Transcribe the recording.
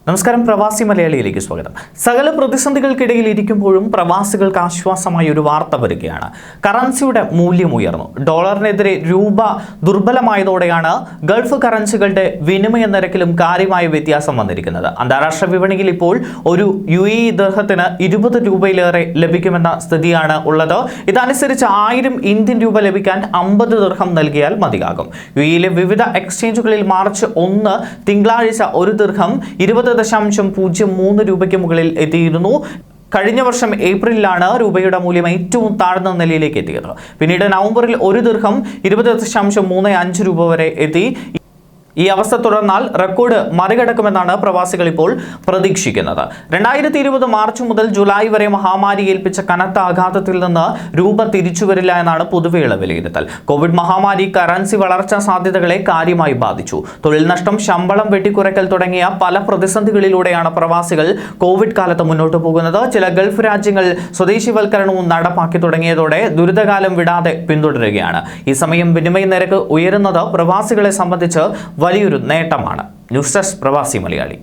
നമസ്കാരം, പ്രവാസി മലയാളിയിലേക്ക് സ്വാഗതം. സകല പ്രതിസന്ധികൾക്കിടയിൽ ഇരിക്കുമ്പോഴും പ്രവാസികൾക്ക് ആശ്വാസമായി ഒരു വാർത്ത വരികയാണ്. കറൻസിയുടെ മൂല്യം ഉയർന്നു. ഡോളറിനെതിരെ രൂപ ദുർബലമായതോടെയാണ് ഗൾഫ് കറൻസികളുടെ വിനിമയ നിരക്കിലും കാര്യമായ വ്യത്യാസം വന്നിരിക്കുന്നത്. അന്താരാഷ്ട്ര വിപണിയിൽ ഇപ്പോൾ ഒരു UAE ദിർഹത്തിന് 20 രൂപയിലേറെ ലഭിക്കുമെന്ന സ്ഥിതിയാണ് ഉള്ളത്. ഇതനുസരിച്ച് 1000 ഇന്ത്യൻ രൂപ ലഭിക്കാൻ 50 ദിർഹം നൽകിയാൽ മതിയാകും. UAEയിലെ വിവിധ എക്സ്ചേഞ്ചുകളിൽ മാർച്ച് 1 തിങ്കളാഴ്ച ഒരു ദിർഹം 20.03 രൂപയ്ക്ക് മുകളിൽ എത്തിയിരുന്നു. കഴിഞ്ഞ വർഷം ഏപ്രിലാണ് രൂപയുടെ മൂല്യം ഏറ്റവും താഴ്ന്ന നിലയിലേക്ക് എത്തിയത്. പിന്നീട് നവംബറിൽ ഒരു ദിർഹം 20.35 രൂപ വരെ എത്തി. ഈ അവസ്ഥ തുടർന്നാൽ റെക്കോർഡ് മറികടക്കുമെന്നാണ് പ്രവാസികൾ ഇപ്പോൾ പ്രതീക്ഷിക്കുന്നത്. 2020 മാർച്ച് മുതൽ ജൂലൈ വരെ മഹാമാരി ഏൽപ്പിച്ച കനത്ത ആഘാതത്തിൽ നിന്ന് രൂപ തിരിച്ചുവരില്ല എന്നാണ് പൊതുവെയുള്ള വിലയിരുത്തൽ. കോവിഡ് മഹാമാരി കറൻസി വളർച്ചാ സാധ്യതകളെ കാര്യമായി ബാധിച്ചു. തൊഴിൽ നഷ്ടം, ശമ്പളം വെട്ടിക്കുറയ്ക്കൽ തുടങ്ങിയ പല പ്രതിസന്ധികളിലൂടെയാണ് പ്രവാസികൾ കോവിഡ് കാലത്ത് മുന്നോട്ട് പോകുന്നത്. ചില ഗൾഫ് രാജ്യങ്ങൾ സ്വദേശിവൽക്കരണവും നടപ്പാക്കി തുടങ്ങിയതോടെ ദുരിതകാലം വിടാതെ പിന്തുടരുകയാണ്. ഈ സമയം വിനിമയ നിരക്ക് ഉയരുന്നത് പ്രവാസികളെ സംബന്ധിച്ച് വലിയൊരു നേട്ടമാണ്. ന്യൂസ് ഡെസ്ക്, പ്രവാസി മലയാളി.